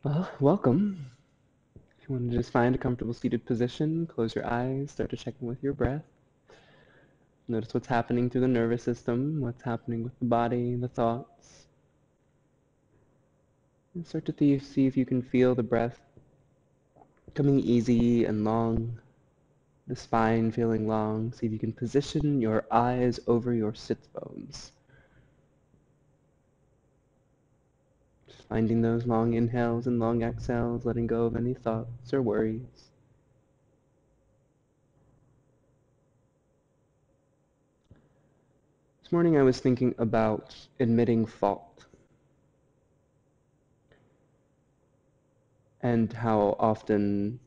Well, welcome. If you want to just find a comfortable seated position, close your eyes, start to check in with your breath. Notice what's happening through the nervous system, what's happening with the body, the thoughts. And start to see if you can feel the breath coming easy and long, the spine feeling long. See if you can position your eyes over your sits bones. Just finding those long inhales and long exhales, letting go of any thoughts or worries. This morning I was thinking about admitting fault and how often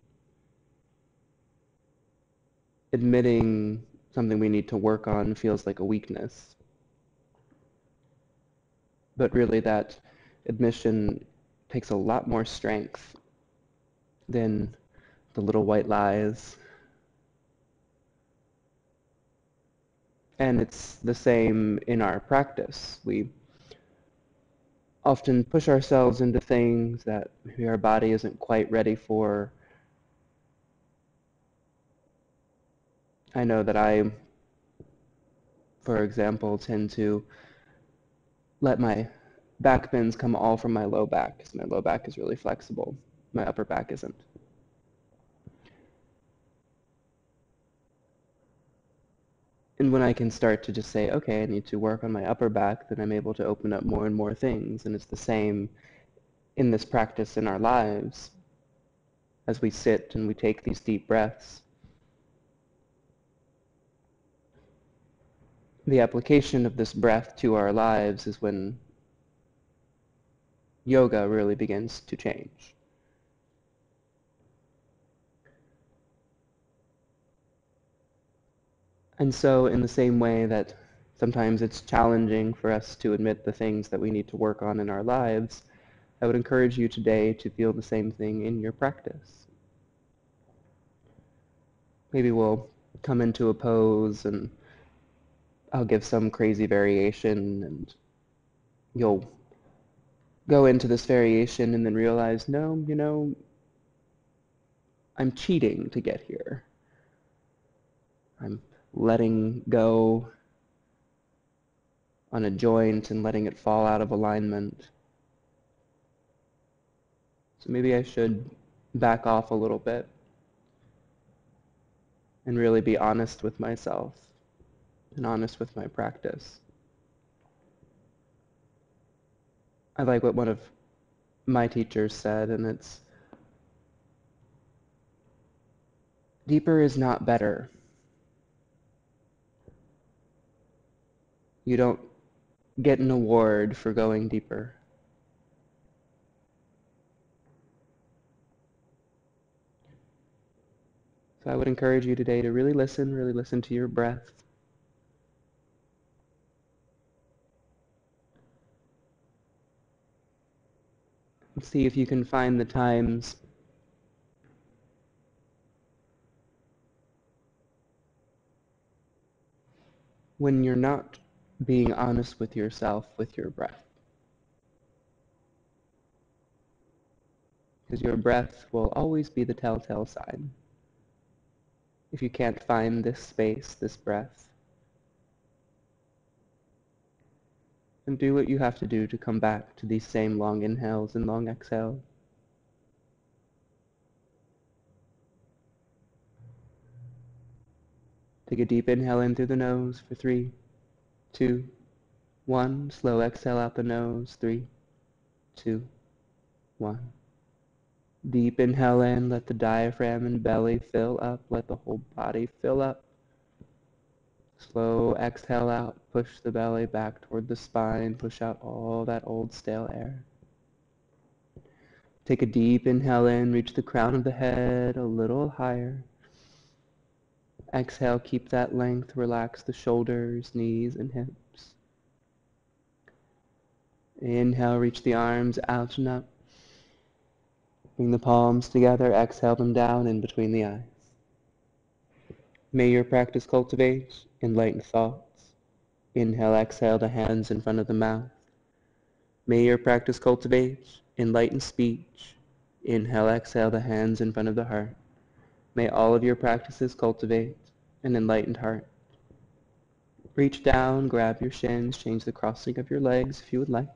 admitting something we need to work on feels like a weakness. But really that admission takes a lot more strength than the little white lies. And it's the same in our practice. We often push ourselves into things that maybe our body isn't quite ready for. I know that I, for example, tend to let my back bends come all from my low back, because my low back is really flexible. My upper back isn't. And when I can start to just say, okay, I need to work on my upper back, then I'm able to open up more and more things. And it's the same in this practice in our lives. As we sit and we take these deep breaths, the application of this breath to our lives is when yoga really begins to change. And so in the same way that sometimes it's challenging for us to admit the things that we need to work on in our lives, I would encourage you today to feel the same thing in your practice. Maybe we'll come into a pose and I'll give some crazy variation and you'll go into this variation and then realize, no, I'm cheating to get here. I'm letting go on a joint and letting it fall out of alignment. So maybe I should back off a little bit and really be honest with myself and honest with my practice. I like what one of my teachers said, and it's, deeper is not better. You don't get an award for going deeper. So I would encourage you today to really listen to your breath. And see if you can find the times when you're not being honest with yourself with your breath. Because your breath will always be the telltale sign. If you can't find this space, this breath, then do what you have to do to come back to these same long inhales and long exhales. Take a deep inhale in through the nose for 3, 2, 1. Slow exhale out the nose. 3, 2, 1. Deep inhale in, let the diaphragm and belly fill up, let the whole body fill up. Slow exhale out, push the belly back toward the spine, push out all that old stale air. Take a deep inhale in, reach the crown of the head a little higher. Exhale, keep that length, relax the shoulders, knees, and hips. Inhale, reach the arms out and up. Bring the palms together, exhale them down in between the eyes. May your practice cultivate enlightened thoughts. Inhale, exhale the hands in front of the mouth. May your practice cultivate enlightened speech. Inhale, exhale, the hands in front of the heart. May all of your practices cultivate an enlightened heart. Reach down, grab your shins, change the crossing of your legs if you would like.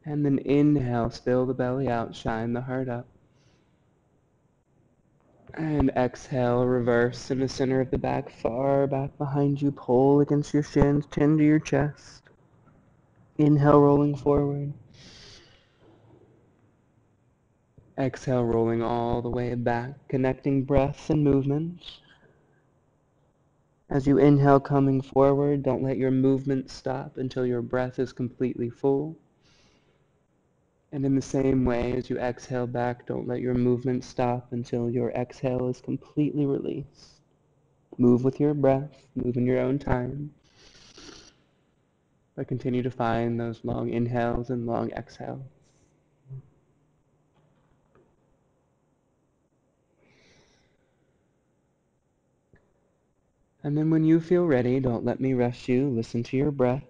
And then inhale, spill the belly out, shine the heart up. And exhale, reverse in the center of the back, far back behind you. Pull against your shins, chin to your chest. Inhale, rolling forward. Exhale, rolling all the way back, connecting breath and movement. As you inhale, coming forward, don't let your movement stop until your breath is completely full. And in the same way, as you exhale back, don't let your movement stop until your exhale is completely released. Move with your breath, move in your own time, but continue to find those long inhales and long exhales. And then when you feel ready, don't let me rush you, listen to your breath.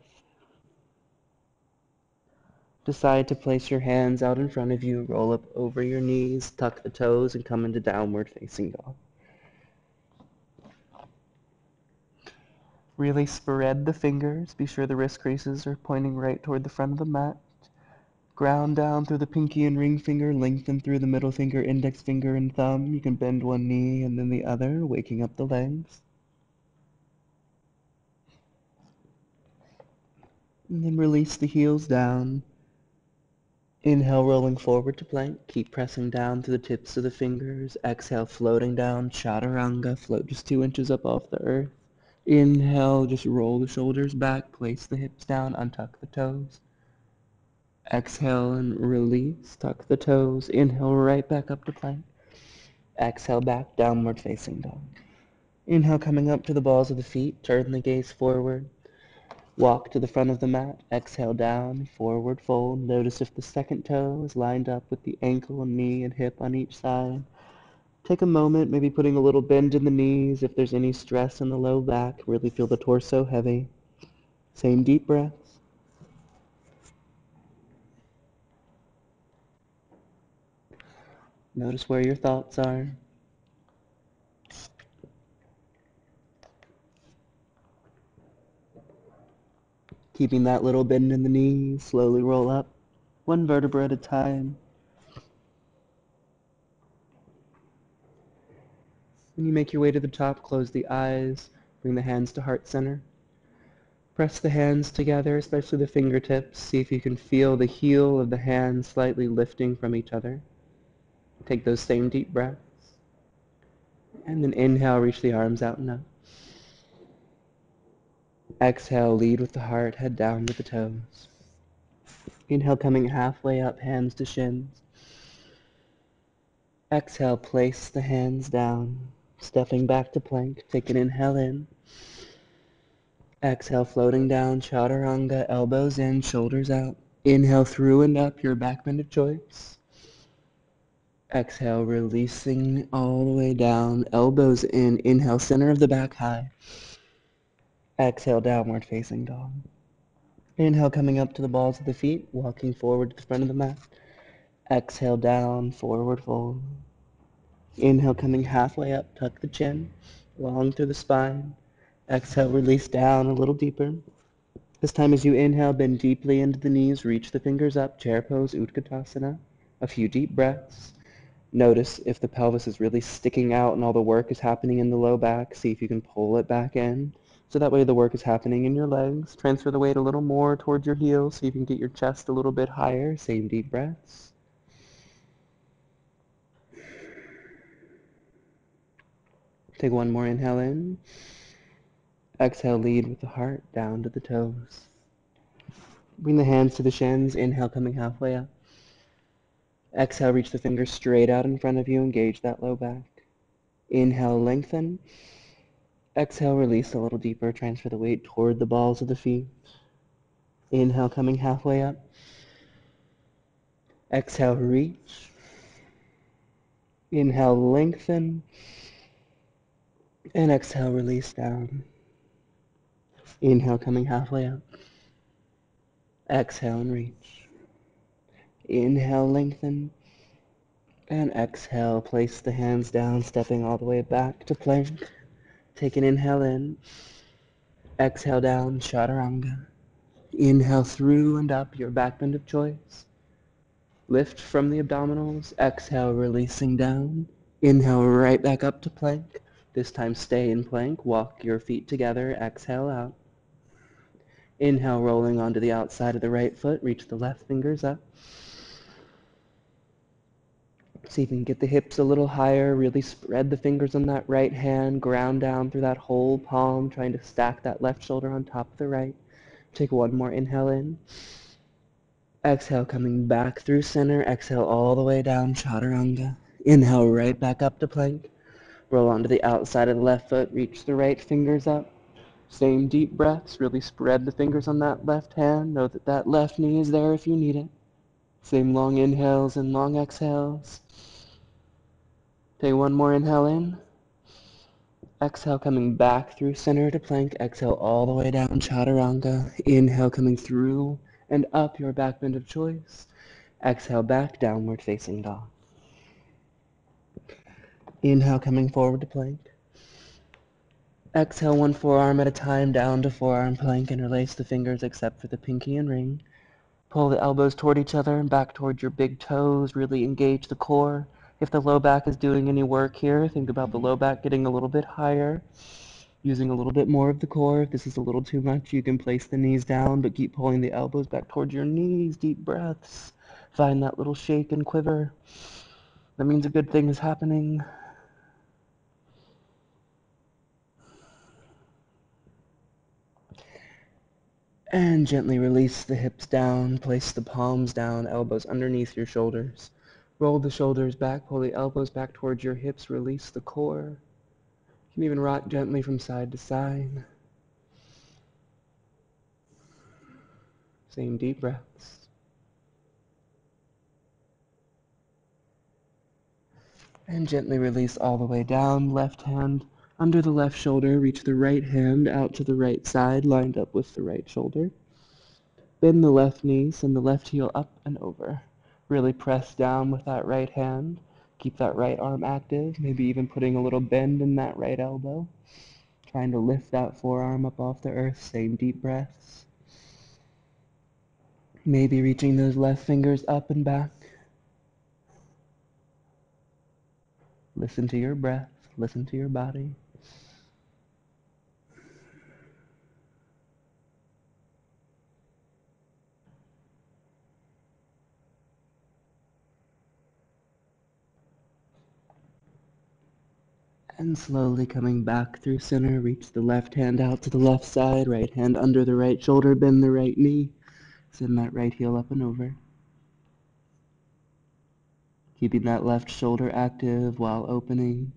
Decide to place your hands out in front of you, roll up over your knees, tuck the toes, and come into downward facing dog. Really spread the fingers. Be sure the wrist creases are pointing right toward the front of the mat. Ground down through the pinky and ring finger, lengthen through the middle finger, index finger, and thumb. You can bend one knee and then the other, waking up the legs. And then release the heels down. Inhale, rolling forward to plank. Keep pressing down to the tips of the fingers. Exhale, floating down, chaturanga. Float just 2 inches up off the earth. Inhale, just roll the shoulders back. Place the hips down, untuck the toes. Exhale and release, tuck the toes. Inhale, right back up to plank. Exhale, back, downward facing dog. Inhale, coming up to the balls of the feet. Turn the gaze forward. Walk to the front of the mat. Exhale down, forward fold. Notice if the second toe is lined up with the ankle and knee and hip on each side. Take a moment, maybe putting a little bend in the knees if there's any stress in the low back. Really feel the torso heavy. Same deep breaths. Notice where your thoughts are. Keeping that little bend in the knees, slowly roll up, one vertebra at a time. When you make your way to the top, close the eyes, bring the hands to heart center. Press the hands together, especially the fingertips. See if you can feel the heel of the hands slightly lifting from each other. Take those same deep breaths. And then inhale, reach the arms out and up. Exhale, lead with the heart, head down with the toes. Inhale, coming halfway up, hands to shins. Exhale, place the hands down, stepping back to plank. Take an inhale in. Exhale, floating down, chaturanga, elbows in, shoulders out. Inhale through and up, your back bend of choice. Exhale, releasing all the way down, elbows in. Inhale, center of the back high. Exhale, downward facing dog. Inhale, coming up to the balls of the feet, walking forward to the front of the mat. Exhale, down, forward fold. Inhale, coming halfway up, tuck the chin, long through the spine. Exhale, release down a little deeper. This time as you inhale, bend deeply into the knees, reach the fingers up, chair pose, Utkatasana. A few deep breaths. Notice if the pelvis is really sticking out and all the work is happening in the low back. See if you can pull it back in. So that way the work is happening in your legs. Transfer the weight a little more towards your heels so you can get your chest a little bit higher. Same deep breaths. Take one more inhale in. Exhale, lead with the heart down to the toes. Bring the hands to the shins. Inhale, coming halfway up. Exhale, reach the fingers straight out in front of you. Engage that low back. Inhale, lengthen. Exhale, release a little deeper. Transfer the weight toward the balls of the feet. Inhale, coming halfway up. Exhale, reach. Inhale, lengthen. And exhale, release down. Inhale, coming halfway up. Exhale and reach. Inhale, lengthen. And exhale, place the hands down, stepping all the way back to plank. Take an inhale in. Exhale down, chaturanga. Inhale through and up, your back bend of choice. Lift from the abdominals. Exhale, releasing down. Inhale, right back up to plank. This time stay in plank. Walk your feet together. Exhale out. Inhale, rolling onto the outside of the right foot. Reach the left fingers up. See if you can get the hips a little higher. Really spread the fingers on that right hand. Ground down through that whole palm, trying to stack that left shoulder on top of the right. Take one more inhale in. Exhale, coming back through center. Exhale all the way down, chaturanga. Inhale, right back up to plank. Roll onto the outside of the left foot. Reach the right fingers up. Same deep breaths. Really spread the fingers on that left hand. Know that that left knee is there if you need it. Same long inhales and long exhales. Take one more inhale in. Exhale, coming back through center to plank. Exhale all the way down, chaturanga. Inhale, coming through and up your back bend of choice. Exhale, back, downward facing dog. Inhale, coming forward to plank. Exhale, one forearm at a time, down to forearm plank, and release the fingers except for the pinky and ring. Pull the elbows toward each other and back toward your big toes. Really engage the core. If the low back is doing any work here, think about the low back getting a little bit higher, using a little bit more of the core. If this is a little too much, you can place the knees down, but keep pulling the elbows back towards your knees. Deep breaths. Find that little shake and quiver. That means a good thing is happening. And gently release the hips down. Place the palms down, elbows underneath your shoulders. Roll the shoulders back, pull the elbows back towards your hips, release the core. You can even rock gently from side to side. Same deep breaths. And gently release all the way down. Left hand under the left shoulder. Reach the right hand out to the right side, lined up with the right shoulder. Bend the left knee, send the left heel up and over. Really press down with that right hand. Keep that right arm active, maybe even putting a little bend in that right elbow. Trying to lift that forearm up off the earth. Same deep breaths. Maybe reaching those left fingers up and back. Listen to your breath. Listen to your body. And slowly coming back through center, reach the left hand out to the left side, right hand under the right shoulder, bend the right knee, send that right heel up and over. Keeping that left shoulder active while opening.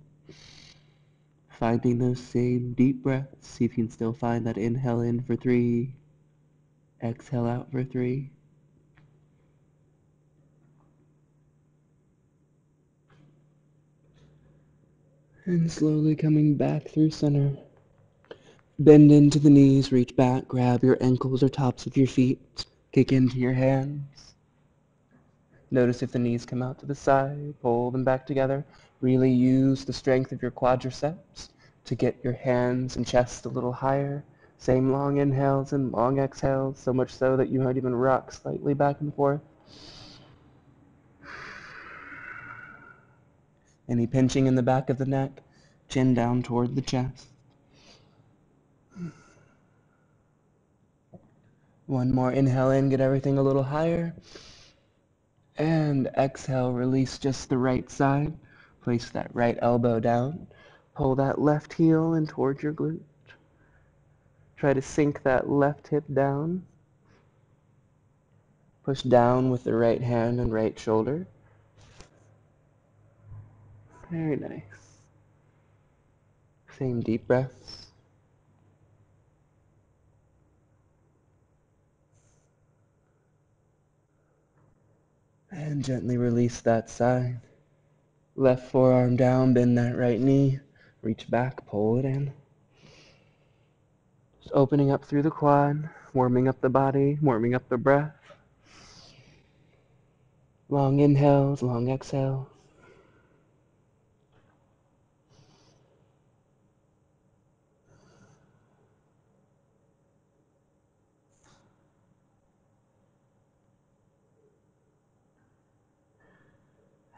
Finding those same deep breaths. See if you can still find that inhale in for 3, exhale out for 3. And slowly coming back through center. Bend into the knees, reach back, grab your ankles or tops of your feet, kick into your hands. Notice if the knees come out to the side, pull them back together. Really use the strength of your quadriceps to get your hands and chest a little higher. Same long inhales and long exhales, so much so that you might even rock slightly back and forth. Any pinching in the back of the neck, chin down toward the chest. One more inhale in, get everything a little higher. And exhale, release just the right side. Place that right elbow down. Pull that left heel in towards your glute. Try to sink that left hip down. Push down with the right hand and right shoulder. Very nice. Same deep breaths. And gently release that side. Left forearm down, bend that right knee. Reach back, pull it in. Just opening up through the quad. warming up the body, warming up the breath. Long inhales, long exhales.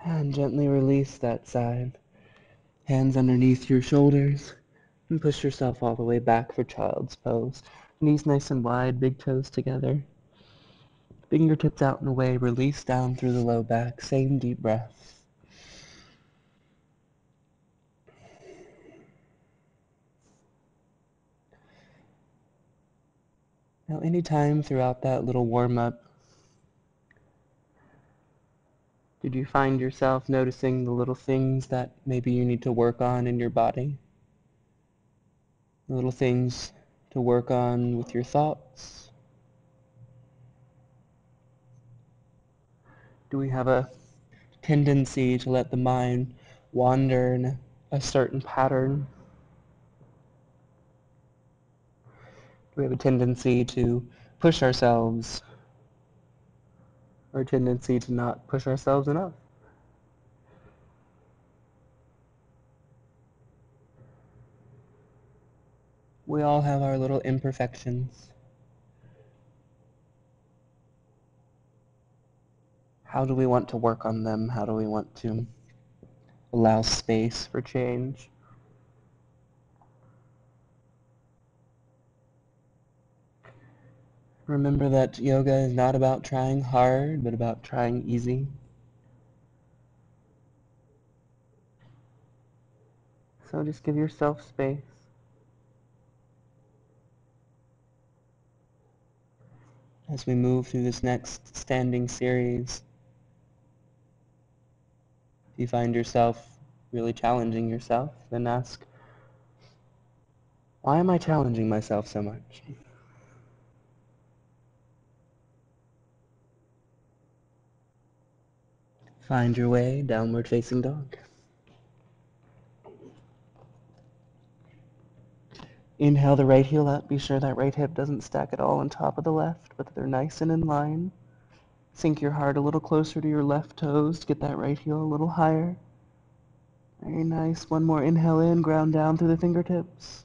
And gently release that side. Hands underneath your shoulders. And push yourself all the way back for child's pose. Knees nice and wide, big toes together. Fingertips out and away, release down through the low back. Same deep breath. Now anytime throughout that little warm-up, did you find yourself noticing the little things that maybe you need to work on in your body? The little things to work on with your thoughts? Do we have a tendency to let the mind wander in a certain pattern? Do we have a tendency to push ourselves, or a tendency to not push ourselves enough? We all have our little imperfections. How do we want to work on them? How do we want to allow space for change? Remember that yoga is not about trying hard, but about trying easy. So just give yourself space. As we move through this next standing series, if you find yourself really challenging yourself, then ask, why am I challenging myself so much? Find your way, downward facing dog. Inhale the right heel up. Be sure that right hip doesn't stack at all on top of the left, but that they're nice and in line. Sink your heart a little closer to your left toes to get that right heel a little higher. Very nice. One more inhale in, ground down through the fingertips.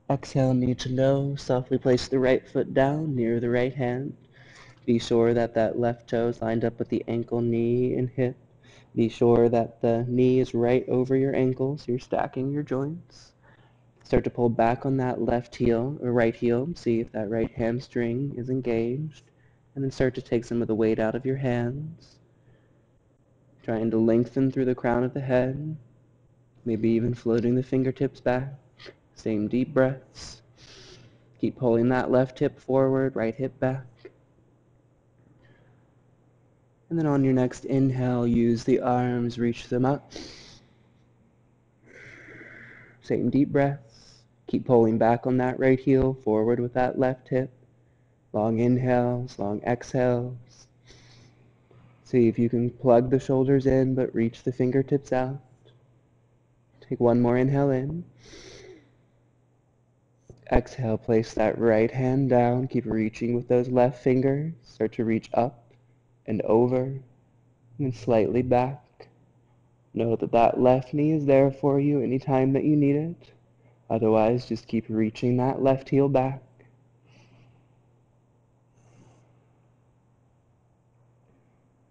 Exhale, knee to nose. Softly place the right foot down near the right hand. Be sure that that left toe is lined up with the ankle, knee, and hip. Be sure that the knee is right over your ankle, so you're stacking your joints. Start to pull back on that left heel, or right heel. See if that right hamstring is engaged. And then start to take some of the weight out of your hands. Trying to lengthen through the crown of the head. Maybe even floating the fingertips back. Same deep breaths. Keep pulling that left hip forward, right hip back. And then on your next inhale, use the arms, reach them up. Same deep breaths. Keep pulling back on that right heel, forward with that left hip. Long inhales, long exhales. See if you can plug the shoulders in, but reach the fingertips out. Take one more inhale in. Exhale, place that right hand down. Keep reaching with those left fingers. Start to reach up and over and slightly back. Know that that left knee is there for you anytime that you need it. Otherwise, just keep reaching that left heel back.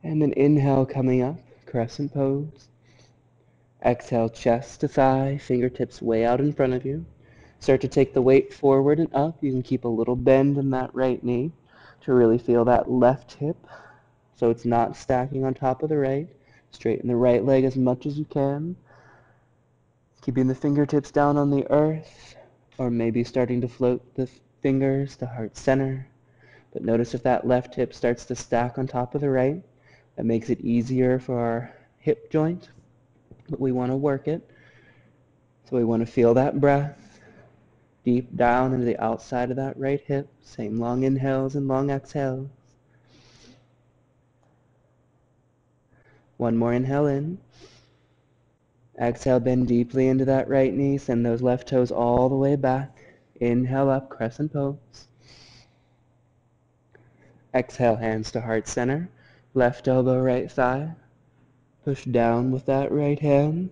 And then inhale, coming up, crescent pose. Exhale, chest to thigh, fingertips way out in front of you. Start to take the weight forward and up. You can keep a little bend in that right knee to really feel that left hip so it's not stacking on top of the right. Straighten the right leg as much as you can. Keeping the fingertips down on the earth, or maybe starting to float the fingers to heart center. But notice if that left hip starts to stack on top of the right. That makes it easier for our hip joint, but we want to work it. So we want to feel that breath deep down into the outside of that right hip. Same long inhales and long exhales. One more inhale in. Exhale, bend deeply into that right knee. Send those left toes all the way back. Inhale up, crescent pose. Exhale, hands to heart center. Left elbow, right thigh. Push down with that right hand.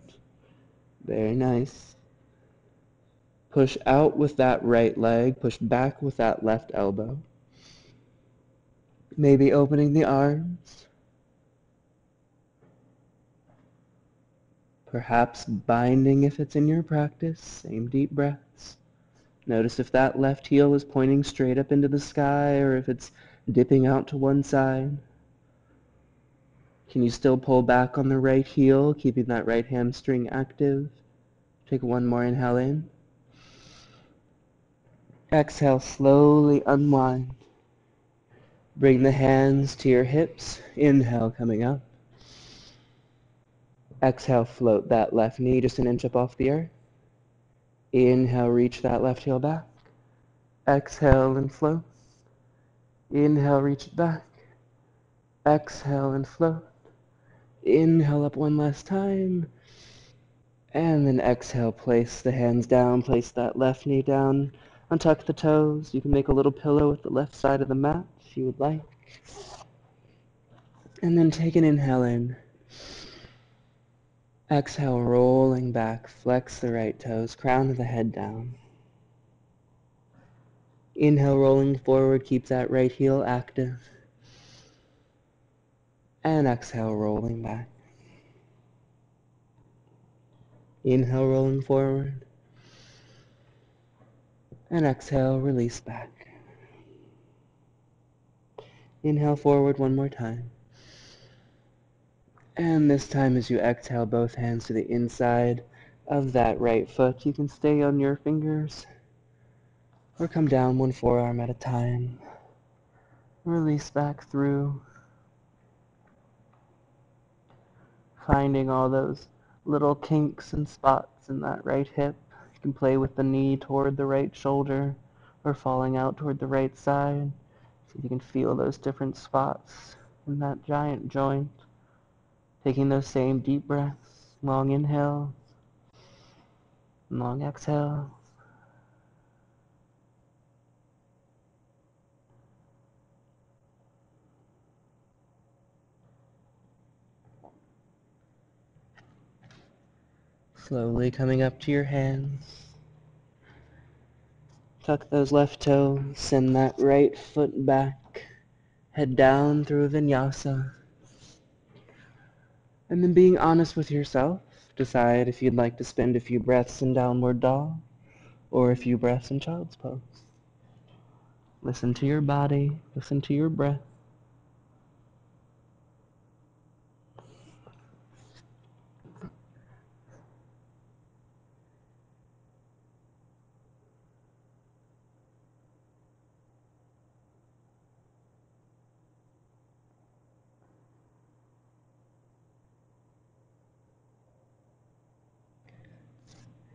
Very nice. Push out with that right leg. Push back with that left elbow. Maybe opening the arms. Perhaps binding if it's in your practice. Same deep breaths. Notice if that left heel is pointing straight up into the sky or if it's dipping out to one side. Can you still pull back on the right heel, keeping that right hamstring active? Take one more inhale in. Exhale, slowly unwind. Bring the hands to your hips. Inhale, coming up. Exhale, float that left knee just an inch up off the earth. Inhale, reach that left heel back. Exhale and float. Inhale, reach it back. Exhale and float. Inhale up one last time. And then exhale, place the hands down, place that left knee down, untuck the toes. You can make a little pillow with the left side of the mat if you would like. And then take an inhale in. Exhale, rolling back, flex the right toes, crown of the head down. Inhale, rolling forward, keep that right heel active. And exhale, rolling back. Inhale, rolling forward. And exhale, release back. Inhale forward one more time. And this time as you exhale, both hands to the inside of that right foot. You can stay on your fingers or come down one forearm at a time. Release back through. Finding all those little kinks and spots in that right hip. You can play with the knee toward the right shoulder or falling out toward the right side. See if you can feel those different spots in that giant joint. Taking those same deep breaths, long inhale, long exhale. Slowly coming up to your hands. Tuck those left toes, send that right foot back. Head down through a vinyasa. And then being honest with yourself, decide if you'd like to spend a few breaths in downward dog or a few breaths in child's pose. Listen to your body, listen to your breath.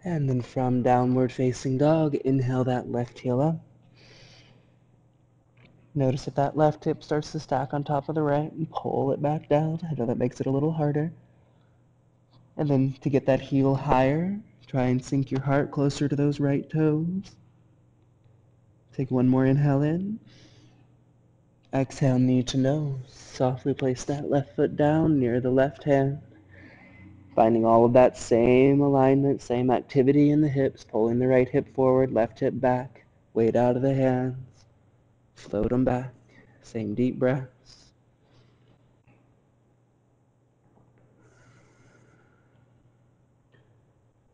And then from downward facing dog, inhale that left heel up. Notice if that left hip starts to stack on top of the right and pull it back down. I know that makes it a little harder. And then to get that heel higher, try and sink your heart closer to those right toes. Take one more inhale in. Exhale, knee to nose. Softly place that left foot down near the left hand. Finding all of that same alignment, same activity in the hips, pulling the right hip forward, left hip back, weight out of the hands, float them back. Same deep breaths.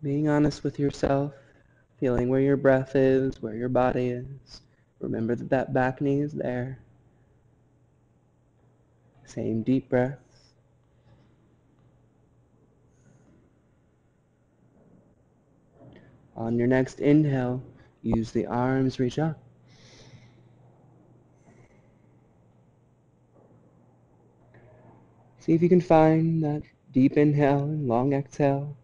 Being honest with yourself, feeling where your breath is, where your body is. Remember that that back knee is there. Same deep breaths. On your next inhale, use the arms, reach up. See if you can find that deep inhale and long exhale.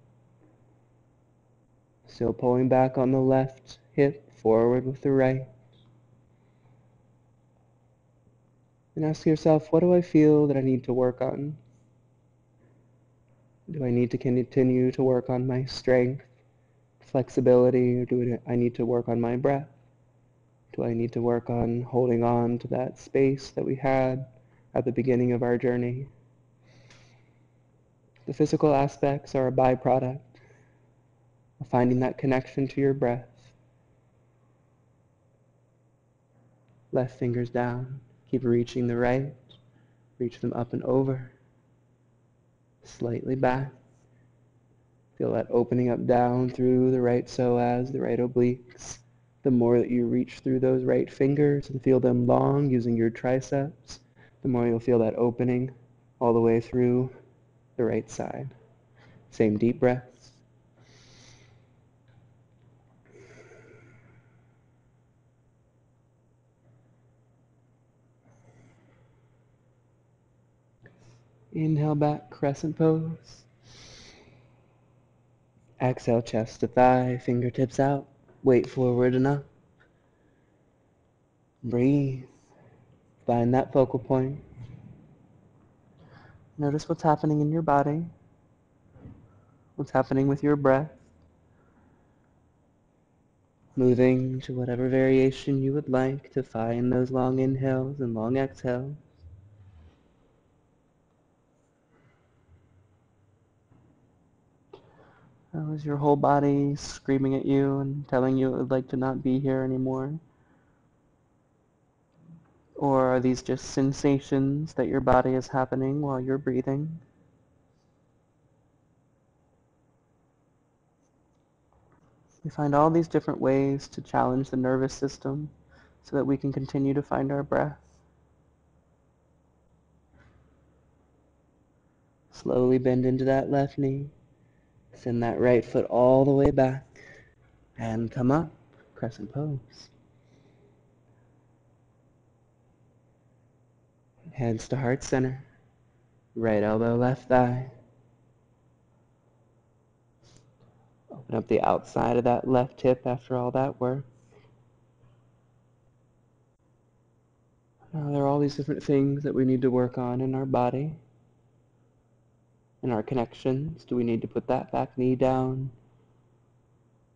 Still pulling back on the left hip, forward with the right. And ask yourself, what do I feel that I need to work on? Do I need to continue to work on my strength, flexibility, or do I need to work on my breath Do I need to work on holding on to that space that we had at the beginning of our journey? The physical aspects are a byproduct of finding that connection to your breath. Left fingers down. Keep reaching the right. Reach them up and over. Slightly back. Feel that opening up down through the right psoas, the right obliques. The more that you reach through those right fingers and feel them long using your triceps, the more you'll feel that opening all the way through the right side. Same deep breaths. Inhale back, crescent pose. Exhale, chest to thigh, fingertips out. Weight forward and up. Breathe. Find that focal point. Notice what's happening in your body. What's happening with your breath. Moving to whatever variation you would like to find those long inhales and long exhales. How is your whole body screaming at you and telling you it would like to not be here anymore? Or are these just sensations that your body is happening while you're breathing? We find all these different ways to challenge the nervous system so that we can continue to find our breath. Slowly bend into that left knee. Send that right foot all the way back. And come up. Crescent pose. Hands to heart center. Right elbow, left thigh. Open up the outside of that left hip after all that work. Now, there are all these different things that we need to work on in our body, in our connections. Do we need to put that back knee down?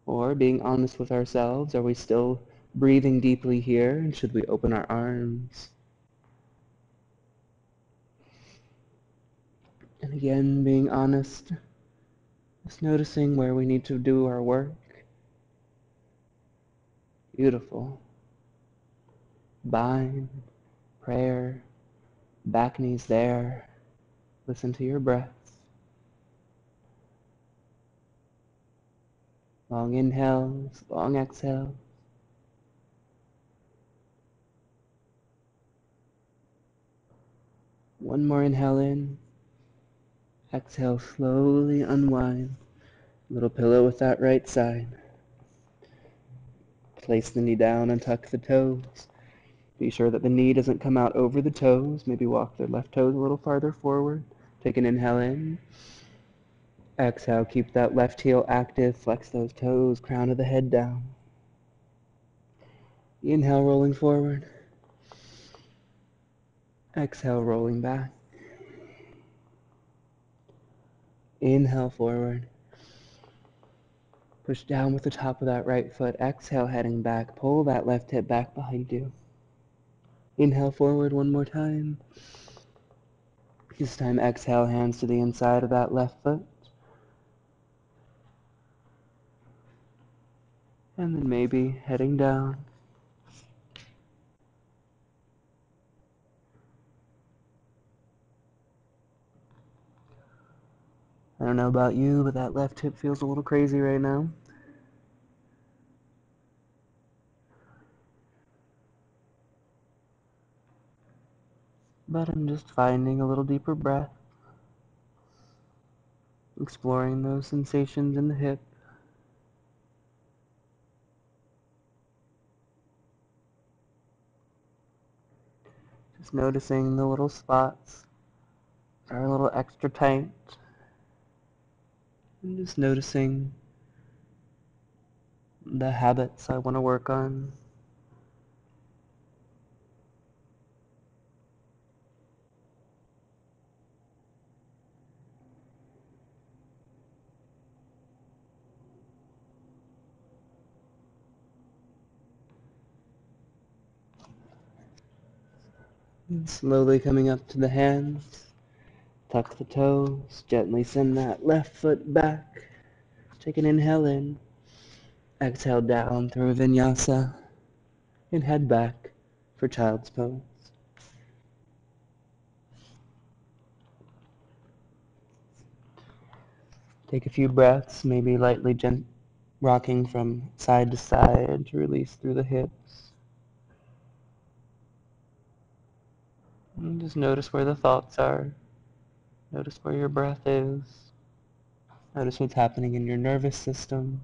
Or, being honest with ourselves, are we still breathing deeply here? And should we open our arms? And again, being honest, just noticing where we need to do our work. Beautiful. Bind, prayer, back knees there. Listen to your breaths. Long inhales, long exhales. One more inhale in. Exhale, slowly unwind. Little pillow with that right side. Place the knee down and tuck the toes. Be sure that the knee doesn't come out over the toes. Maybe walk the left toes a little farther forward. Take an inhale in. Exhale, keep that left heel active. Flex those toes, crown of the head down. Inhale, rolling forward. Exhale, rolling back. Inhale, forward. Push down with the top of that right foot. Exhale, heading back. Pull that left hip back behind you. Inhale, forward one more time. This time, exhale, hands to the inside of that left foot. And then maybe heading down. I don't know about you, but that left hip feels a little crazy right now. But I'm just finding a little deeper breath. Exploring those sensations in the hip. Just noticing the little spots are a little extra tight. And just noticing the habits I want to work on. And slowly coming up to the hands. Tuck the toes. Gently send that left foot back. Take an inhale in. Exhale down through vinyasa. And head back for child's pose. Take a few breaths, maybe lightly rocking from side to side to release through the hips. And just notice where the thoughts are. Notice where your breath is. Notice what's happening in your nervous system.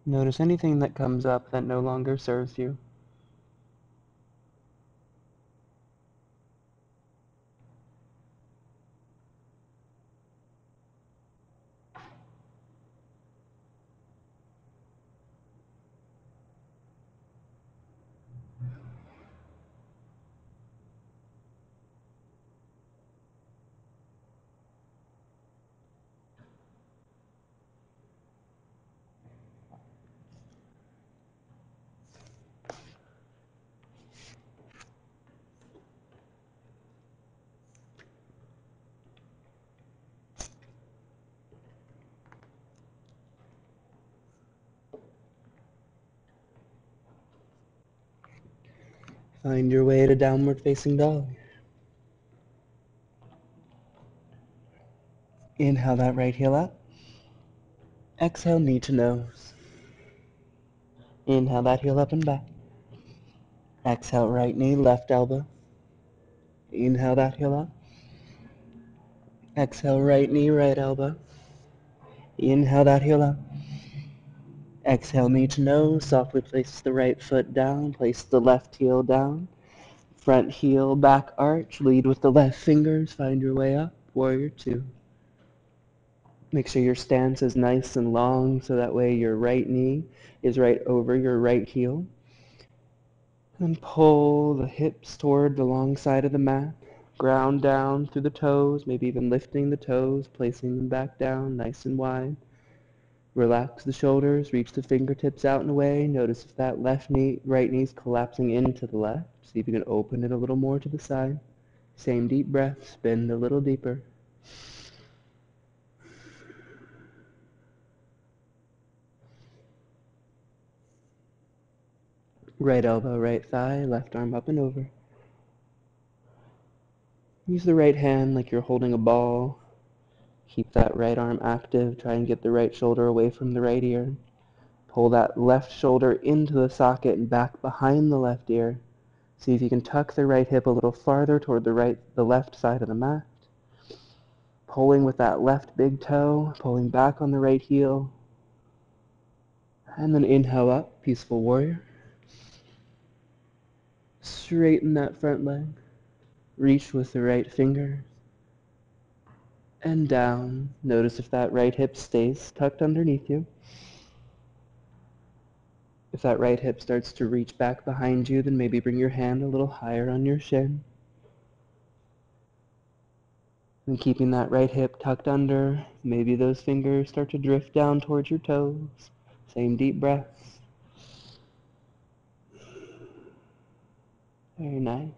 Notice anything that comes up that no longer serves you. Find your way to downward facing dog. Inhale that right heel up. Exhale knee to nose. Inhale that heel up and back. Exhale right knee, left elbow. Inhale that heel up. Exhale right knee, right elbow. Inhale that heel up. Exhale knee to nose. Softly place the right foot down. Place the left heel down. Front heel, back arch. Lead with the left fingers. Find your way up. Warrior two. Make sure your stance is nice and long so that way your right knee is right over your right heel. And pull the hips toward the long side of the mat. Ground down through the toes, maybe even lifting the toes, placing them back down nice and wide. Relax the shoulders, reach the fingertips out and away. Notice if that right knee's collapsing into the left. See if you can open it a little more to the side. Same deep breaths, bend a little deeper. Right elbow, right thigh, left arm up and over. Use the right hand like you're holding a ball. Keep that right arm active. Try and get the right shoulder away from the right ear. Pull that left shoulder into the socket and back behind the left ear. See if you can tuck the right hip a little farther toward the left side of the mat. Pulling with that left big toe, pulling back on the right heel. And then inhale up, peaceful warrior. Straighten that front leg. Reach with the right finger. And down. Notice if that right hip stays tucked underneath you. If that right hip starts to reach back behind you, then maybe bring your hand a little higher on your shin. And keeping that right hip tucked under, maybe those fingers start to drift down towards your toes. Same deep breaths. Very nice.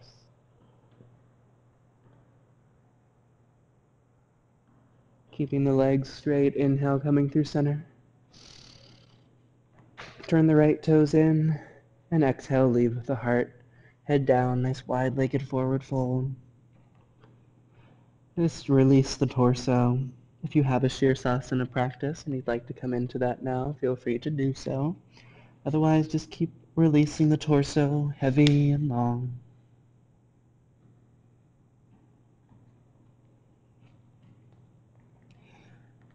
Keeping the legs straight, inhale coming through center. Turn the right toes in, and exhale, lead with the heart. Head down, nice wide-legged forward fold. Just release the torso. If you have a Shirsasana practice and you'd like to come into that now, feel free to do so. Otherwise, just keep releasing the torso, heavy and long.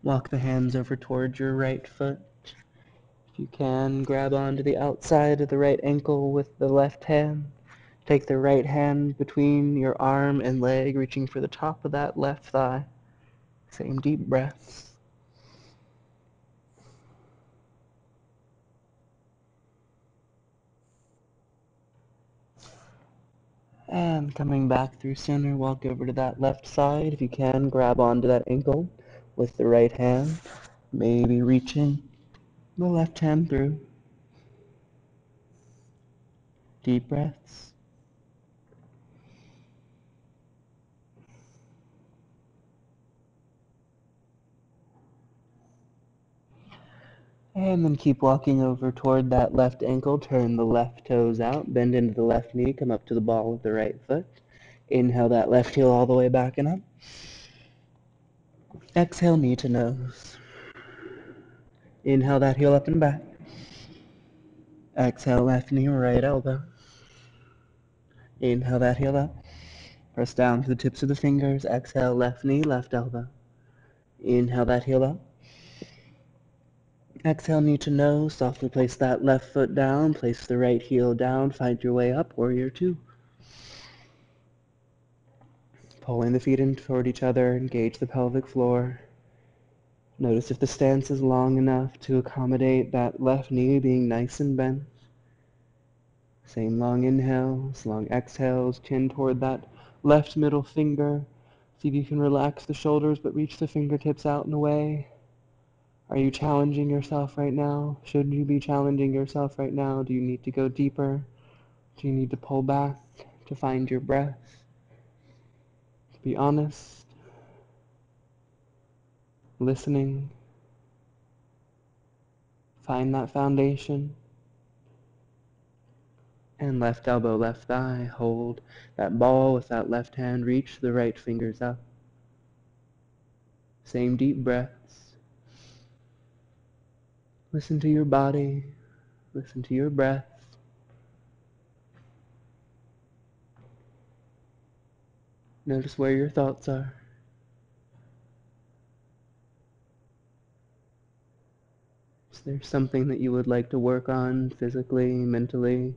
Walk the hands over towards your right foot. If you can, grab onto the outside of the right ankle with the left hand. Take the right hand between your arm and leg, reaching for the top of that left thigh. Same deep breaths. And coming back through center, walk over to that left side. If you can, grab onto that ankle with the right hand, maybe reaching the left hand through. Deep breaths. And then keep walking over toward that left ankle. Turn the left toes out. Bend into the left knee. Come up to the ball of the right foot. Inhale that left heel all the way back and up. Exhale, knee to nose. Inhale that heel up and back. Exhale, left knee, right elbow. Inhale that heel up. Press down to the tips of the fingers. Exhale, left knee, left elbow. Inhale that heel up. Exhale, knee to nose. Softly place that left foot down. Place the right heel down. Find your way up, warrior two. Pulling the feet in toward each other. Engage the pelvic floor. Notice if the stance is long enough to accommodate that left knee being nice and bent. Same long inhales, long exhales, chin toward that left middle finger. See if you can relax the shoulders but reach the fingertips out and away. Are you challenging yourself right now? Should you be challenging yourself right now? Do you need to go deeper? Do you need to pull back to find your breath? Be honest, listening. Find that foundation. And left elbow, left thigh. Hold that ball with that left hand. Reach the right fingers up. Same deep breaths. Listen to your body. Listen to your breath. Notice where your thoughts are. Is there something that you would like to work on physically, mentally?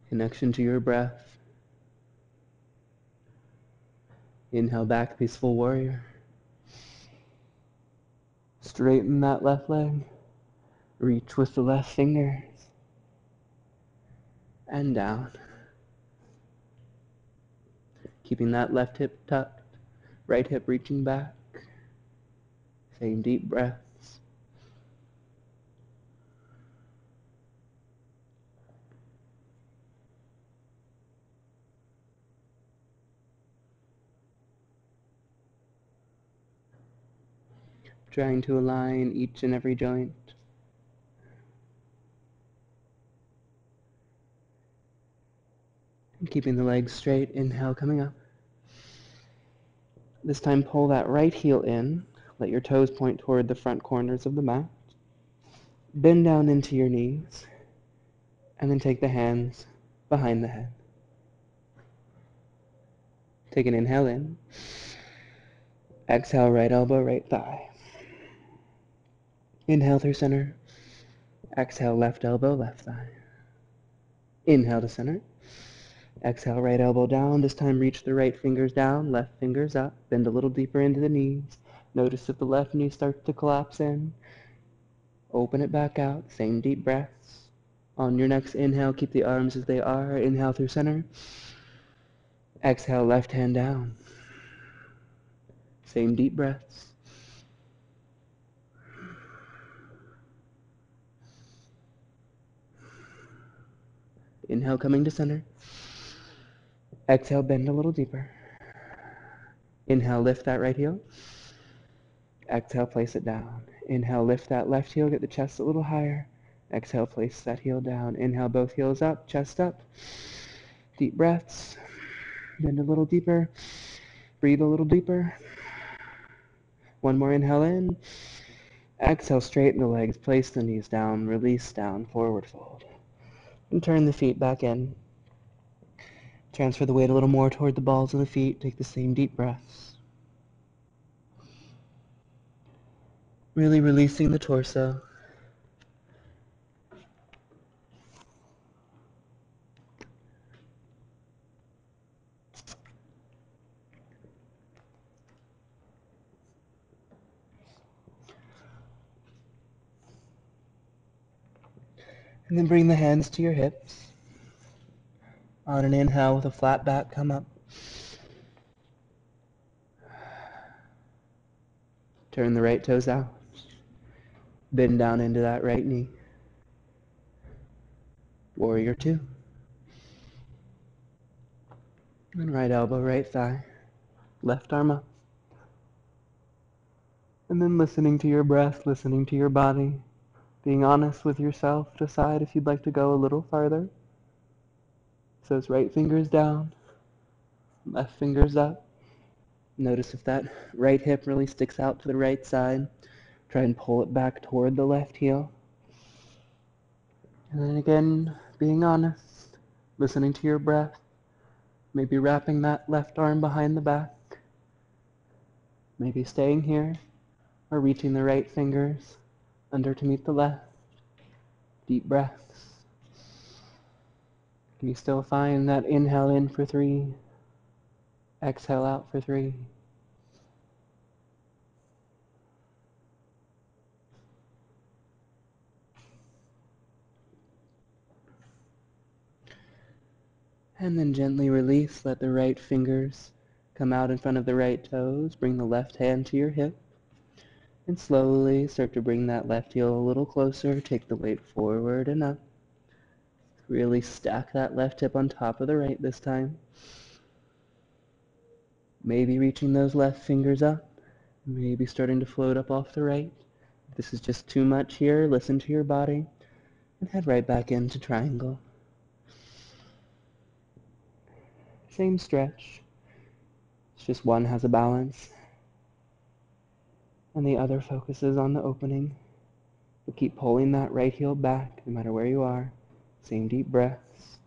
Connection to your breath. Inhale back, peaceful warrior. Straighten that left leg. Reach with the left fingers. And down. Keeping that left hip tucked. Right hip reaching back. Same deep breaths. Trying to align each and every joint. And keeping the legs straight. Inhale, coming up. This time pull that right heel in. Let your toes point toward the front corners of the mat. Bend down into your knees. And then take the hands behind the head. Take an inhale in. Exhale, right elbow, right thigh. Inhale through center. Exhale, left elbow, left thigh. Inhale to center. Exhale, right elbow down. This time reach the right fingers down, left fingers up. Bend a little deeper into the knees. Notice if the left knee starts to collapse in. Open it back out. Same deep breaths. On your next inhale, keep the arms as they are. Inhale through center. Exhale, left hand down. Same deep breaths. Inhale, coming to center. Exhale, bend a little deeper. Inhale, lift that right heel. Exhale, place it down. Inhale, lift that left heel, get the chest a little higher. Exhale, place that heel down. Inhale, both heels up, chest up. Deep breaths. Bend a little deeper. Breathe a little deeper. One more inhale in. Exhale, straighten the legs, place the knees down, release down, forward fold. And turn the feet back in. Transfer the weight a little more toward the balls of the feet. Take the same deep breaths. Really releasing the torso. And then bring the hands to your hips. On an inhale with a flat back, come up. Turn the right toes out. Bend down into that right knee. Warrior two. And right elbow, right thigh. Left arm up. And then listening to your breath, listening to your body, being honest with yourself, decide if you'd like to go a little farther. So it's right fingers down, left fingers up. Notice if that right hip really sticks out to the right side. Try and pull it back toward the left heel. And then again, being honest, listening to your breath, maybe wrapping that left arm behind the back, maybe staying here, or reaching the right fingers under to meet the left. Deep breaths. Can you still find that inhale in for 3, exhale out for 3? And then gently release, let the right fingers come out in front of the right toes. Bring the left hand to your hip. And slowly start to bring that left heel a little closer. Take the weight forward and up. Really stack that left hip on top of the right this time. Maybe reaching those left fingers up. Maybe starting to float up off the right. If this is just too much here, listen to your body. And head right back into triangle. Same stretch. It's just one has a balance and the other focuses on the opening. But keep pulling that right heel back no matter where you are. Same deep breaths.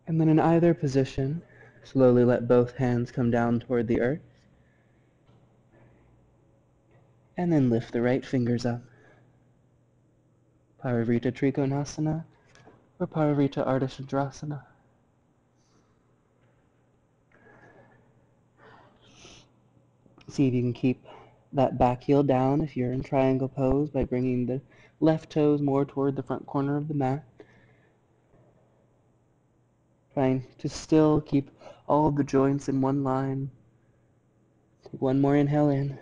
And then in either position, slowly let both hands come down toward the earth. And then lift the right fingers up. Parivrita Trikonasana or Parivrita Ardha Chandrasana. See if you can keep that back heel down if you're in triangle pose by bringing the left toes more toward the front corner of the mat. Trying to still keep all of the joints in one line. Take one more inhale in.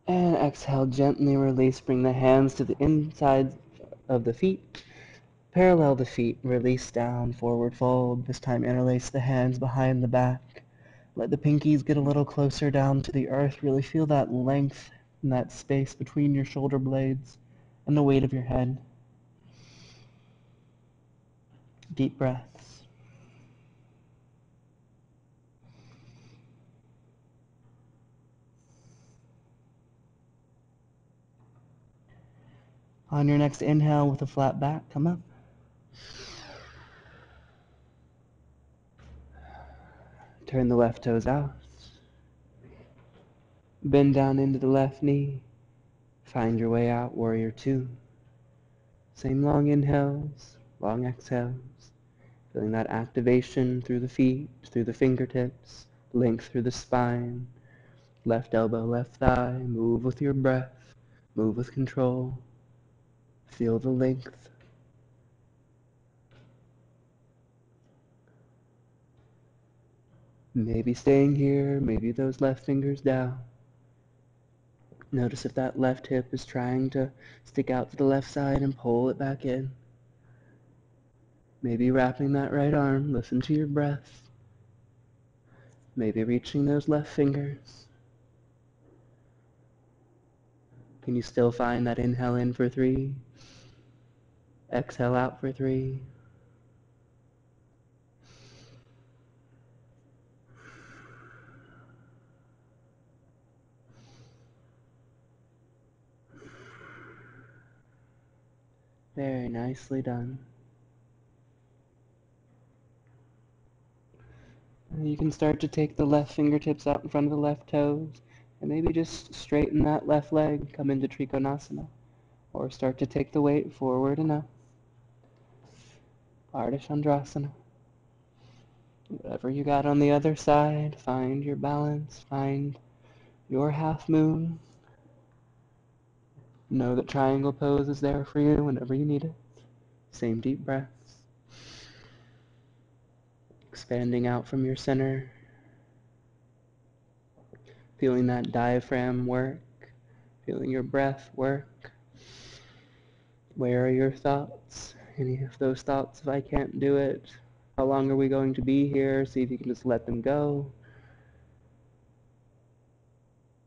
And exhale, gently release. Bring the hands to the inside of the feet. Parallel the feet. Release down, forward fold. This time interlace the hands behind the back. Let the pinkies get a little closer down to the earth. Really feel that length and that space between your shoulder blades and the weight of your head. Deep breaths. On your next inhale with a flat back, come up. Turn the left toes out. Bend down into the left knee. Find your way out, warrior two. Same long inhales, long exhales. Feeling that activation through the feet, through the fingertips, length through the spine. Left elbow, left thigh. Move with your breath. Move with control. Feel the length. Maybe staying here, maybe those left fingers down. Notice if that left hip is trying to stick out to the left side and pull it back in. Maybe wrapping that right arm. Listen to your breath. Maybe reaching those left fingers. Can you still find that inhale in for 3? Exhale out for 3. Very nicely done. And you can start to take the left fingertips out in front of the left toes and maybe just straighten that left leg, come into Trikonasana. Or start to take the weight forward and up. Ardha Chandrasana. Whatever you got on the other side, find your balance, find your half moon. Know that triangle pose is there for you whenever you need it. Same deep breaths. Expanding out from your center. feeling that diaphragm work, feeling your breath work. Where are your thoughts? Any of those thoughts, if I can't do it, how long are we going to be here? See if you can just let them go.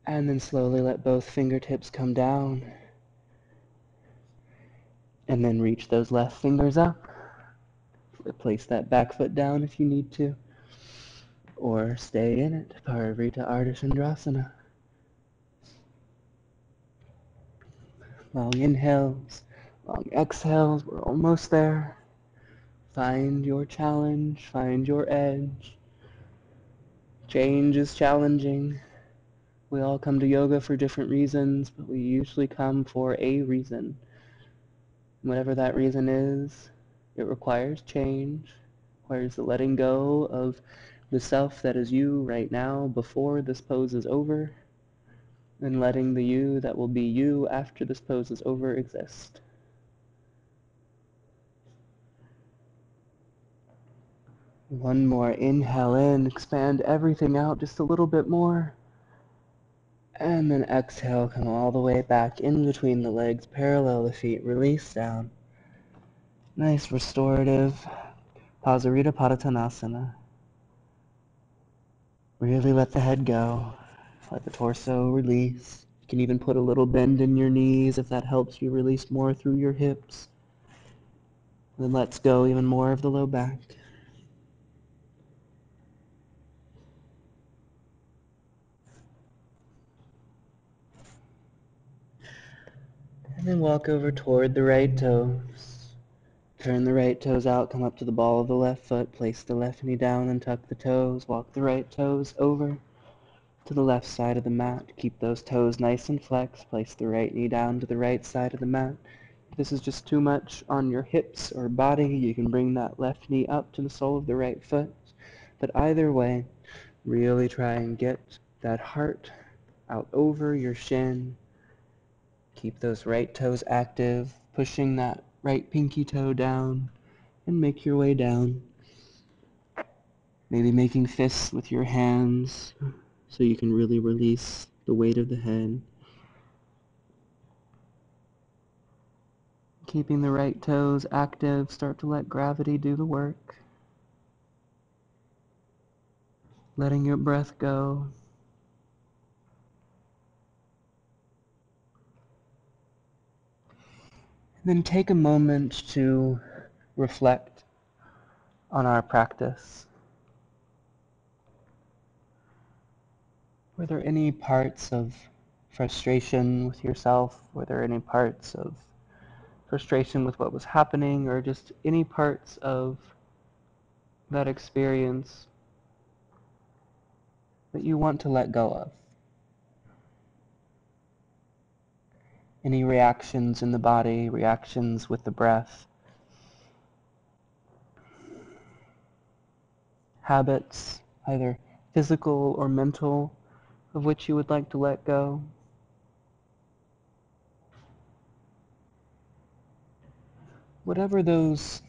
And then slowly let both fingertips come down. And then reach those left fingers up. Place that back foot down if you need to. Or stay in it, Parivrita Ardha Chandrasana. Long inhales, long exhales, we're almost there. Find your challenge, find your edge. Change is challenging. We all come to yoga for different reasons, but we usually come for a reason. Whatever that reason is, it requires change, requires the letting go of the self that is you right now before this pose is over, and letting the you that will be you after this pose is over exist. One more inhale in, expand everything out just a little bit more. And then exhale, come all the way back in between the legs, parallel the feet, release down. Nice restorative Pasarita Padottanasana. Really let the head go. Let the torso release. You can even put a little bend in your knees if that helps you release more through your hips. Then let's go even more of the low back. And then walk over toward the right toes. Turn the right toes out, come up to the ball of the left foot, place the left knee down and tuck the toes. Walk the right toes over to the left side of the mat. Keep those toes nice and flexed. Place the right knee down to the right side of the mat. If this is just too much on your hips or body, you can bring that left knee up to the sole of the right foot. But either way, really try and get that heart out over your shin. Keep those right toes active, pushing that right pinky toe down, and make your way down. Maybe making fists with your hands so you can really release the weight of the head. Keeping the right toes active, start to let gravity do the work. Letting your breath go. And then take a moment to reflect on our practice. Were there any parts of frustration with yourself? Were there any parts of frustration with what was happening, or just any parts of that experience that you want to let go of? Any reactions in the body, reactions with the breath, habits, either physical or mental, of which you would like to let go? Whatever those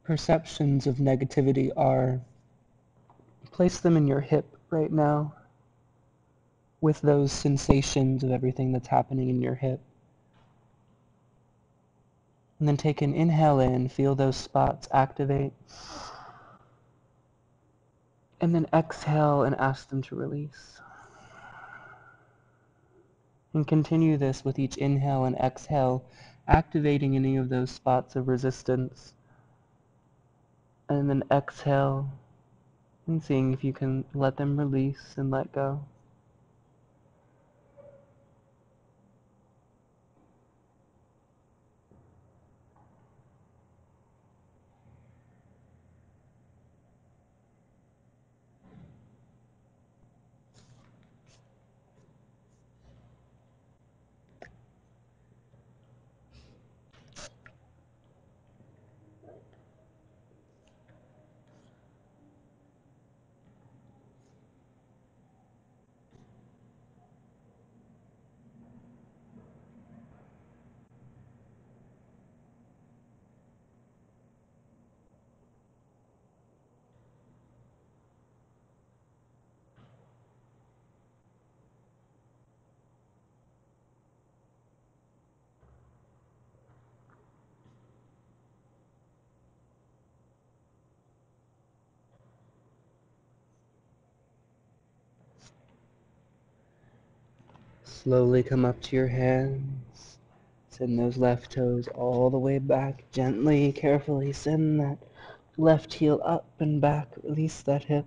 perceptions of negativity are, place them in your hip right now with those sensations of everything that's happening in your hip. And then take an inhale in, feel those spots activate. And then exhale and ask them to release. And continue this with each inhale and exhale, activating any of those spots of resistance. And then exhale and seeing if you can let them release and let go. Slowly come up to your hands. Send those left toes all the way back. Gently, carefully send that left heel up and back. Release that hip.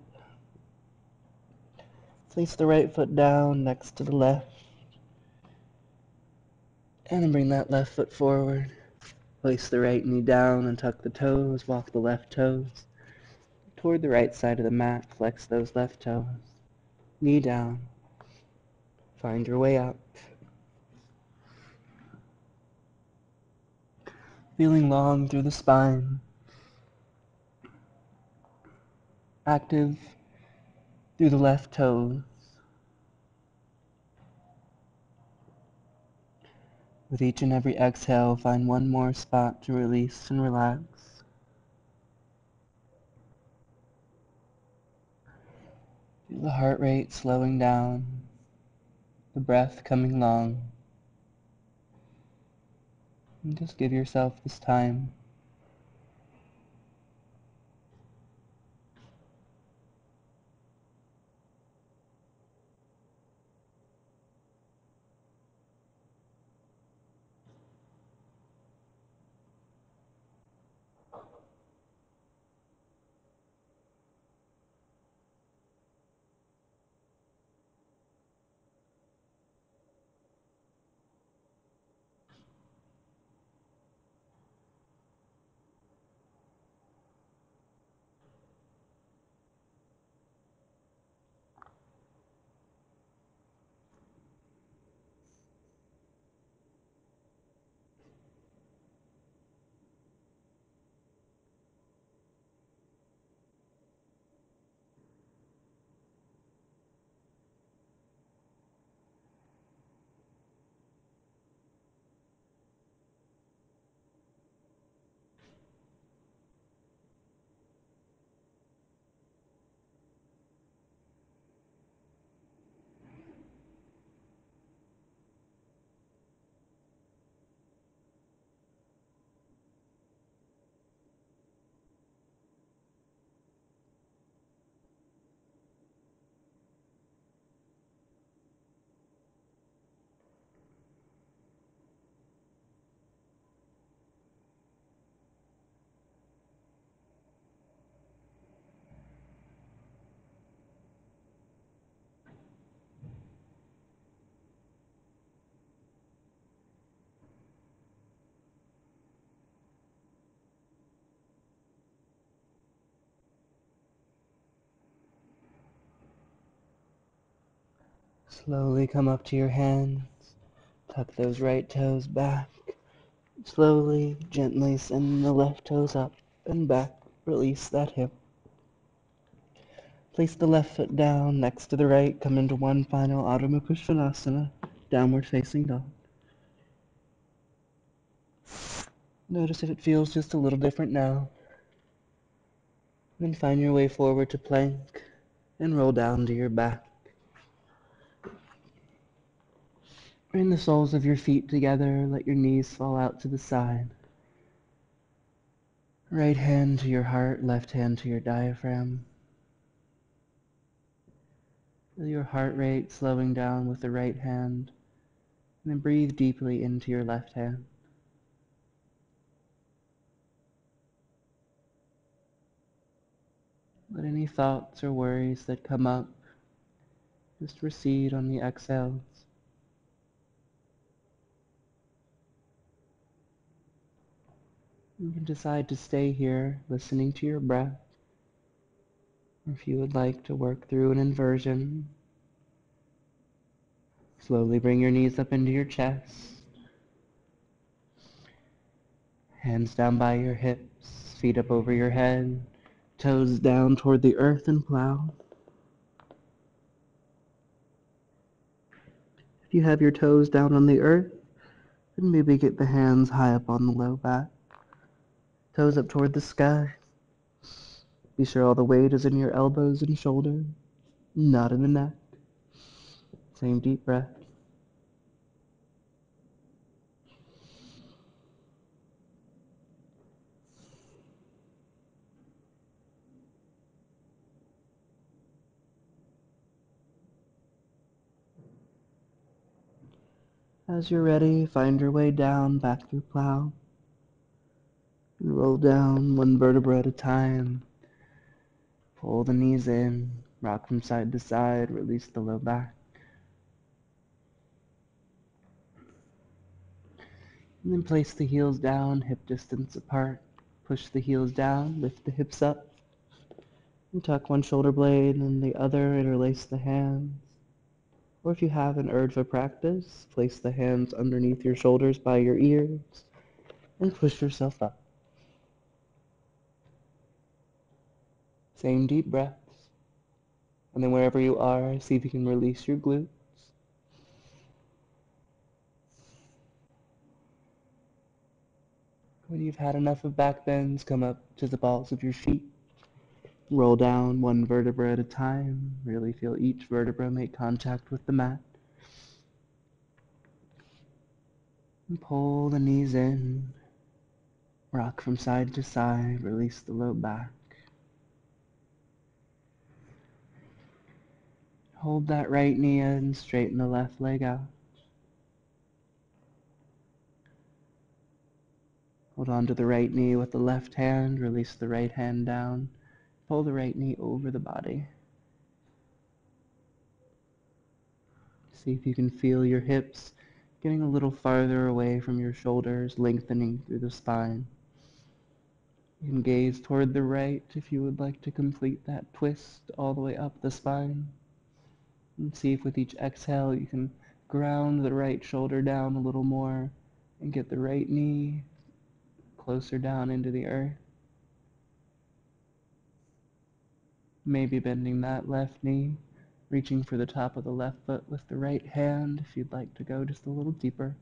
Place the right foot down next to the left. And then bring that left foot forward. Place the right knee down and tuck the toes. Walk the left toes toward the right side of the mat. Flex those left toes. Knee down. Find your way up. Feeling long through the spine. Active through the left toes. With each and every exhale, find one more spot to release and relax. Feel the heart rate slowing down, the breath coming long. And just give yourself this time. Slowly come up to your hands. Tuck those right toes back. Slowly, gently send the left toes up and back. Release that hip. Place the left foot down next to the right. Come into one final Adho Mukha Svanasana, downward facing dog. Notice if it feels just a little different now. Then find your way forward to plank and roll down to your back. Bring the soles of your feet together. Let your knees fall out to the side. Right hand to your heart, left hand to your diaphragm. Feel your heart rate slowing down with the right hand. And then breathe deeply into your left hand. Let any thoughts or worries that come up just recede on the exhales. You can decide to stay here, listening to your breath. Or if you would like to work through an inversion, slowly bring your knees up into your chest. Hands down by your hips, feet up over your head, toes down toward the earth and plow. If you have your toes down on the earth, then maybe get the hands high up on the low back. Toes up toward the sky. Be sure all the weight is in your elbows and shoulders, not in the neck. Same deep breath. As you're ready, find your way down back through plow. And roll down one vertebra at a time. Pull the knees in, rock from side to side, release the low back. And then place the heels down, hip distance apart. Push the heels down, lift the hips up. And tuck one shoulder blade and the other, interlace the hands. Or if you have an urge for practice, place the hands underneath your shoulders by your ears and push yourself up. Same deep breaths. And then wherever you are, see if you can release your glutes. When you've had enough of back bends, come up to the balls of your feet. Roll down one vertebra at a time. Really feel each vertebra make contact with the mat. And pull the knees in. Rock from side to side. Release the low back. Hold that right knee in. Straighten the left leg out. Hold on to the right knee with the left hand. Release the right hand down. Pull the right knee over the body. See if you can feel your hips getting a little farther away from your shoulders, lengthening through the spine. You can gaze toward the right if you would like to complete that twist all the way up the spine. And see if with each exhale you can ground the right shoulder down a little more and get the right knee closer down into the earth. Maybe bending that left knee, reaching for the top of the left foot with the right hand if you'd like to go just a little deeper.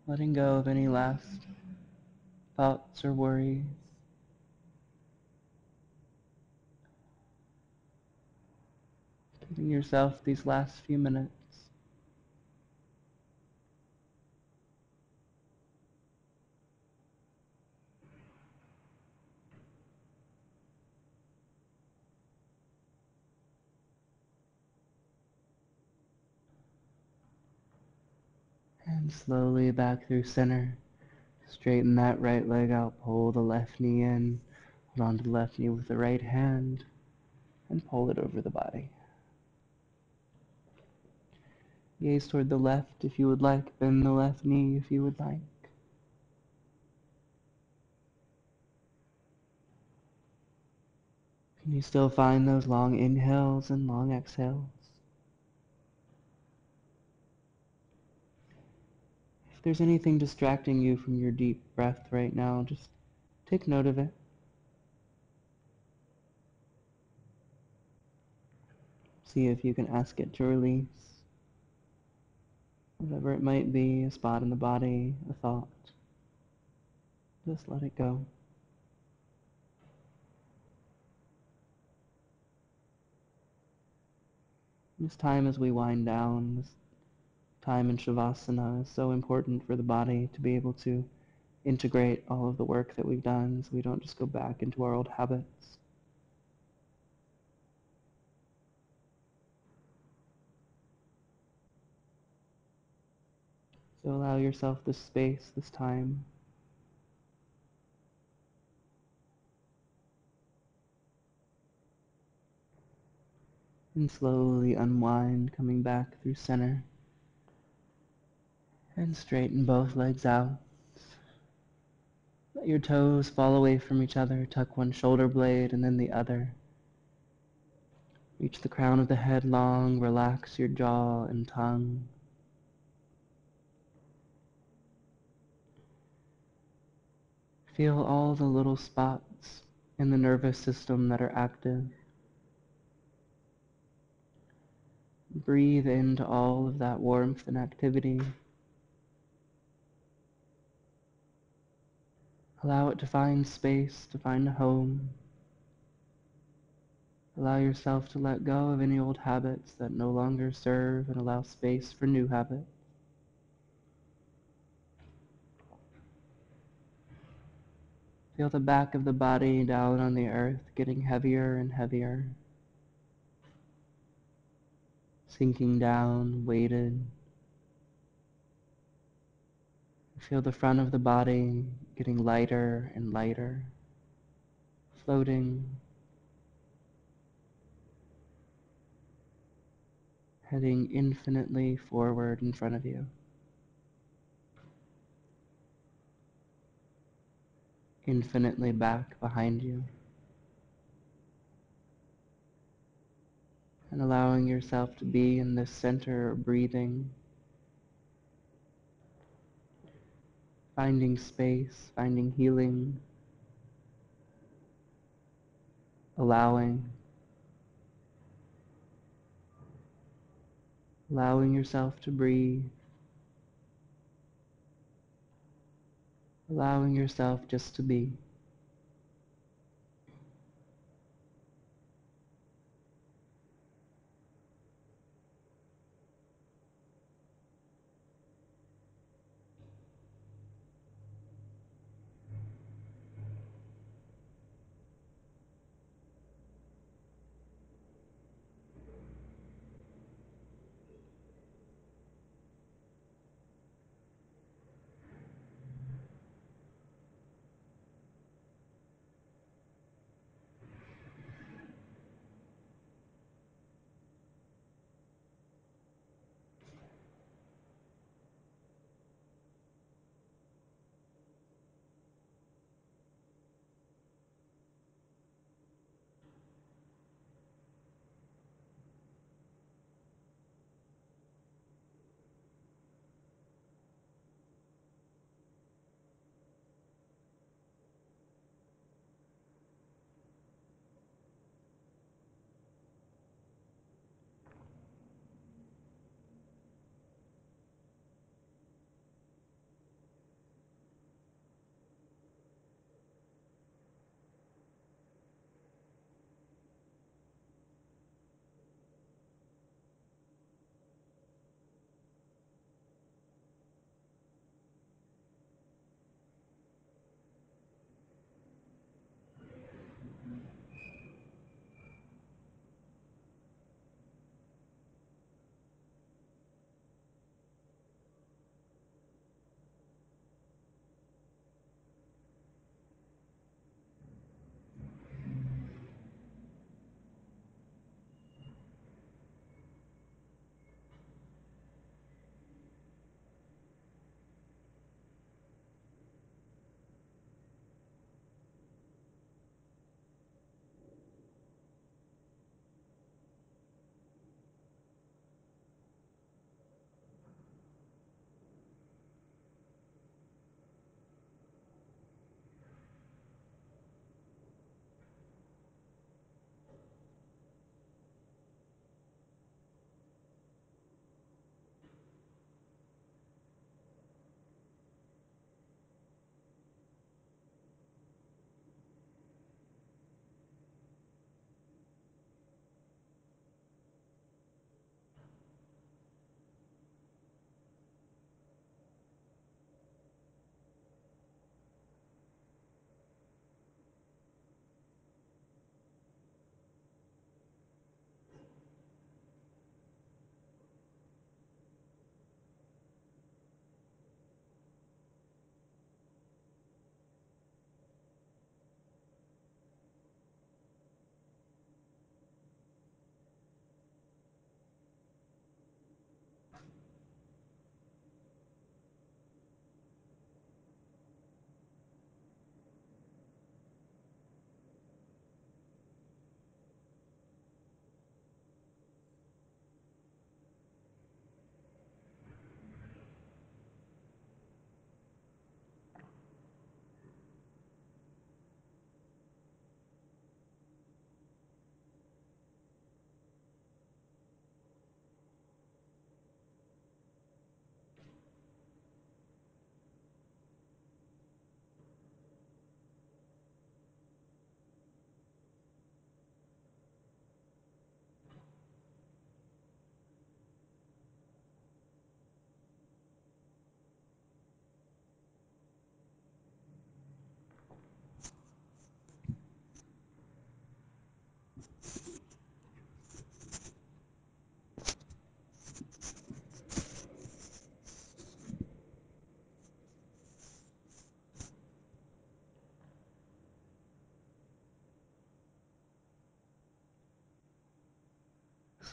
Letting go of any last thoughts or worries. Giving yourself these last few minutes. And slowly back through center. Straighten that right leg out, pull the left knee in, hold on to the left knee with the right hand, and pull it over the body. Gaze toward the left if you would like, bend the left knee if you would like. Can you still find those long inhales and long exhales? If there's anything distracting you from your deep breath right now, just take note of it. See if you can ask it to release. Whatever it might be, a spot in the body, a thought. Just let it go. This time as we wind down, this time in Shavasana is so important for the body to be able to integrate all of the work that we've done so we don't just go back into our old habits. So allow yourself this space, this time. And slowly unwind, coming back through center. And straighten both legs out. Let your toes fall away from each other. Tuck one shoulder blade and then the other. Reach the crown of the head long. Relax your jaw and tongue. Feel all the little spots in the nervous system that are active. Breathe into all of that warmth and activity. Allow it to find space, to find a home. Allow yourself to let go of any old habits that no longer serve and allow space for new habits. Feel the back of the body down on the earth getting heavier and heavier, sinking down, weighted. Feel the front of the body getting lighter and lighter, floating, heading infinitely forward in front of you, infinitely back behind you, and allowing yourself to be in this center of breathing, finding space, finding healing, allowing yourself to breathe, allowing yourself just to be.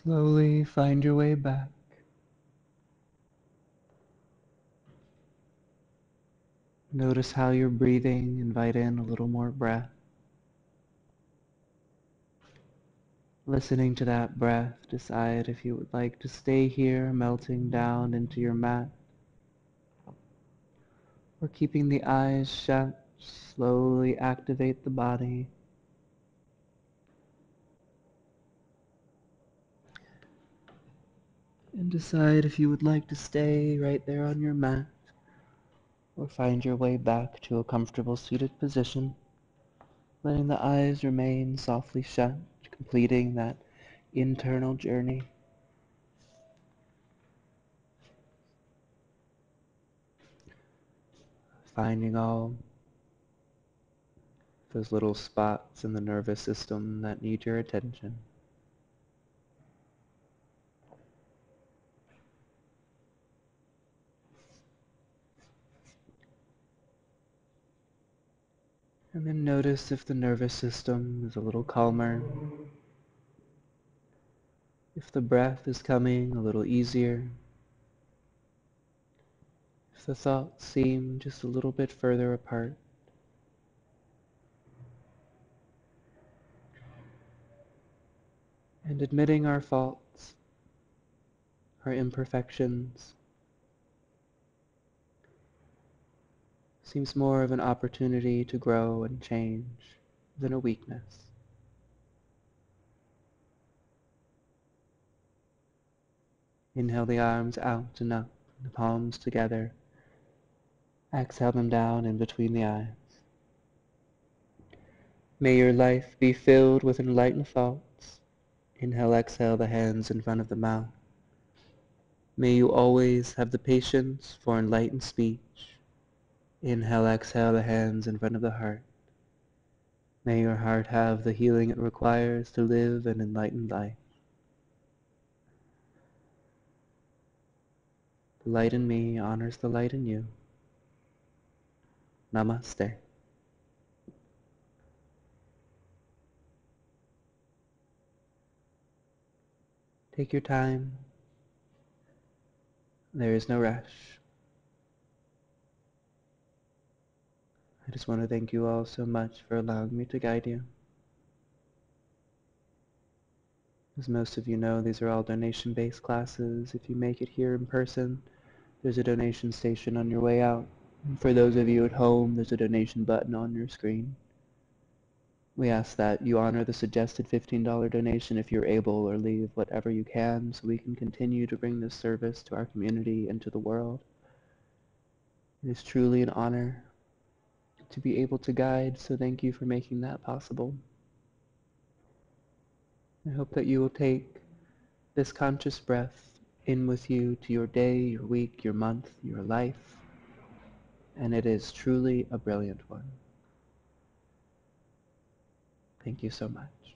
Slowly find your way back. Notice how you're breathing. Invite in a little more breath. Listening to that breath, decide if you would like to stay here, melting down into your mat, or keeping the eyes shut, slowly activate the body. And decide if you would like to stay right there on your mat, or find your way back to a comfortable seated position, letting the eyes remain softly shut, completing that internal journey. Finding all those little spots in the nervous system that need your attention. And then notice if the nervous system is a little calmer, if the breath is coming a little easier, if the thoughts seem just a little bit further apart. And admitting our faults, our imperfections, seems more of an opportunity to grow and change than a weakness. Inhale the arms out and up, the palms together. Exhale them down in between the eyes. May your life be filled with enlightened thoughts. Inhale, exhale the hands in front of the mouth. May you always have the patience for enlightened speech. Inhale, exhale the hands in front of the heart. May your heart have the healing it requires to live an enlightened life. The light in me honors the light in you. Namaste. Take your time. There is no rush. I just want to thank you all so much for allowing me to guide you. As most of you know, these are all donation-based classes. If you make it here in person, there's a donation station on your way out. And for those of you at home, there's a donation button on your screen. We ask that you honor the suggested $15 donation if you're able, or leave whatever you can so we can continue to bring this service to our community and to the world. It is truly an honor to be able to guide, so thank you for making that possible. I hope that you will take this conscious breath in with you to your day, your week, your month, your life, and it is truly a brilliant one. Thank you so much.